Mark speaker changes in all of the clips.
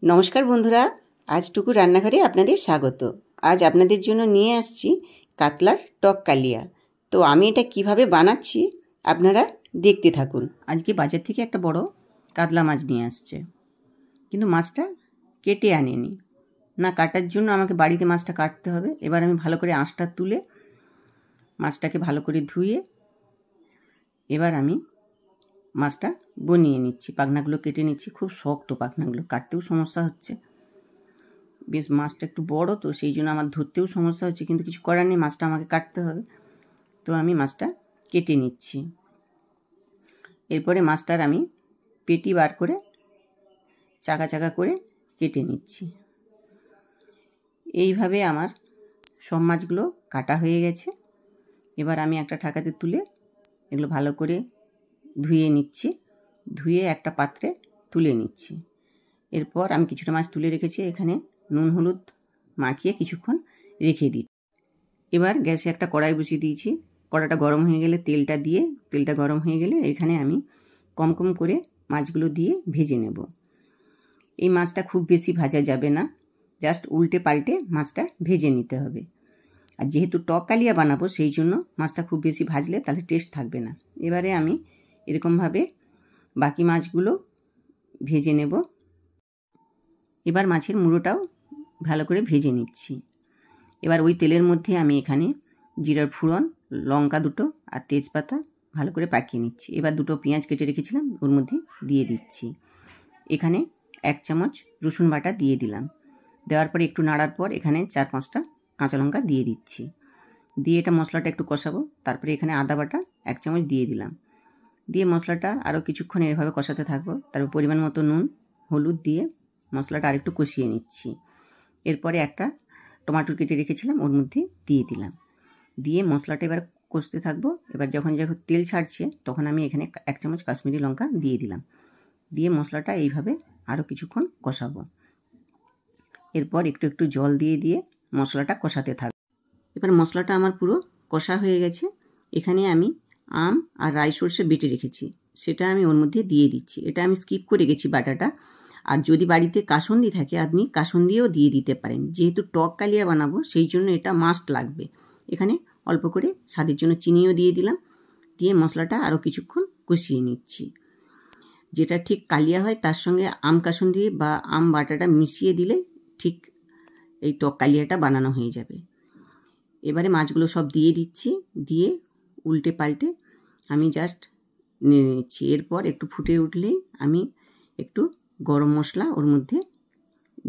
Speaker 1: নমস্কার বন্ধুরা, আজ টুকু রান্নাঘরে আপনাদের স্বাগত। আজ আপনাদের জন্য নিয়ে আসছি কাতলার টক কালিয়া। তো আমি এটা কিভাবে বানাচ্ছি আপনারা দেখতে থাকুন। আজকে বাজার থেকে একটা বড় কাতলা মাছ নিয়ে আসছে, কিন্তু মাছটা কেটে আনেনি। না কাটার জন্য আমাকে বাড়িতে মাছটা কাটতে হবে। এবার আমি ভালো করে আঁশটা তুলে মাছটাকে ভালো করে ধুয়ে এবার আমি মাছটা বনিয়ে নিচ্ছি, পাখনাগুলো কেটে নিচ্ছি। খুব শক্ত পাখনাগুলো, কাটতেও সমস্যা হচ্ছে। বেশ মাছটা একটু বড়, তো সেই জন্য আমার ধরতেও সমস্যা হচ্ছে, কিন্তু কিছু করার নেই, মাছটা আমাকে কাটতে হবে। তো আমি মাছটা কেটে নিচ্ছি। এরপরে মাছটার আমি পেটি বার করে চাকা চাকা করে কেটে নিচ্ছি। এইভাবে আমার সব মাছগুলো কাটা হয়ে গেছে। এবার আমি একটা ঠাকাতে তুলে এগুলো ভালো করে ধুয়ে নিচ্ছি, ধুয়ে একটা পাত্রে তুলে নিচ্ছি। এরপর আমি কিছুটা মাছ তুলে রেখেছি, এখানে নুন হলুদ মাখিয়ে কিছুক্ষণ রেখে দিই। এবার গ্যাসে একটা কড়াই বসিয়ে দিয়েছি। কড়াটা গরম হয়ে গেলে তেলটা গরম হয়ে গেলে এখানে আমি কম কম করে মাছগুলো দিয়ে ভেজে নেব। এই মাছটা খুব বেশি ভাজা যাবে না, জাস্ট উল্টে পাল্টে মাছটা ভেজে নিতে হবে। আর যেহেতু টক কালিয়া বানাবো সেই জন্য মাছটা খুব বেশি ভাজলে তাহলে টেস্ট থাকবে না। এবারে আমি এরকমভাবে বাকি মাছগুলো ভেজে নেব। এবার মাছের মুড়োটাও ভালো করে ভেজে নিচ্ছি। এবার ওই তেলের মধ্যে আমি এখানে জিরার ফোড়ন, লঙ্কা দুটো আর তেজপাতা ভালো করে পাকিয়ে নিচ্ছি। এবার দুটো পেঁয়াজ কেটে রেখেছিলাম ওর মধ্যে দিয়ে দিচ্ছি। এখানে 1 চামচ রসুন বাটা দিয়ে দিলাম। দেওয়ার পরে একটু নাড়ার পর এখানে 4-5টা কাঁচা লঙ্কা দিয়ে দিচ্ছি। দিয়ে এটা মশলাটা একটু কষাবো। তারপরে এখানে আদা বাটা 1 চামচ দিয়ে দিলাম। দিয়ে মশলাটা আরও কিছুক্ষণ এভাবে কষাতে থাকবো। তারপর পরিমাণ মতো নুন হলুদ দিয়ে মশলাটা আরেকটু কষিয়ে নিচ্ছি। এরপরে একটা টমেটো কেটে রেখেছিলাম ওর মধ্যে দিয়ে দিলাম। দিয়ে মশলাটা এবার কষতে থাকবো। এবার যখন তেল ছাড়ছে তখন আমি এখানে 1 চামচ কাশ্মীরি লঙ্কা দিয়ে দিলাম। দিয়ে মশলাটা এইভাবে আরও কিছুক্ষণ কষাবো। এরপর একটু একটু জল দিয়ে মশলাটা কষাতে থাকবো। এবার মশলাটা আমার পুরো কষা হয়ে গেছে। এখানে আমি আম আর রাই সর্ষে বেটে রেখেছি, সেটা আমি ওর মধ্যে দিয়ে দিচ্ছি। এটা আমি স্কিপ করে গেছি বাটাটা। আর যদি বাড়িতে কাসুন্দি থাকে আপনি কাসুন্দিও দিয়ে দিতে পারেন। যেহেতু টক কালিয়া বানাবো সেই জন্য এটা মাস্ট লাগবে। এখানে অল্প করে স্বাদের জন্য চিনিও দিয়ে দিলাম। দিয়ে মশলাটা আরও কিছুক্ষণ কষিয়ে নিচ্ছি। যেটা ঠিক কালিয়া হয় তার সঙ্গে আম কাসুন্দি বা আম বাটাটা মিশিয়ে দিলে ঠিক এই টক কালিয়াটা বানানো হয়ে যাবে। এবারে মাছগুলো সব দিয়ে দিচ্ছি, দিয়ে উল্টে পাল্টে আমি জাস্ট নেড়ে নিচ্ছি। এরপর একটু ফুটে উঠলেই আমি একটু গরম মশলা ওর মধ্যে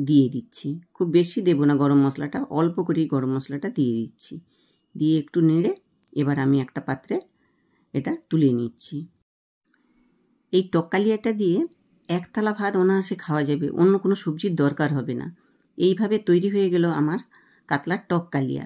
Speaker 1: দিয়ে দিচ্ছি। খুব বেশি দেব না গরম মশলাটা, অল্প করেই গরম মশলাটা দিয়ে দিচ্ছি। দিয়ে একটু নেড়ে এবার আমি একটা পাত্রে এটা তুলে নিচ্ছি। এই টক কালিয়াটা দিয়ে এক থালা ভাত অনায়াসে খাওয়া যাবে, অন্য কোনো সবজির দরকার হবে না। এইভাবে তৈরি হয়ে গেল আমার কাতলার টক কালিয়া।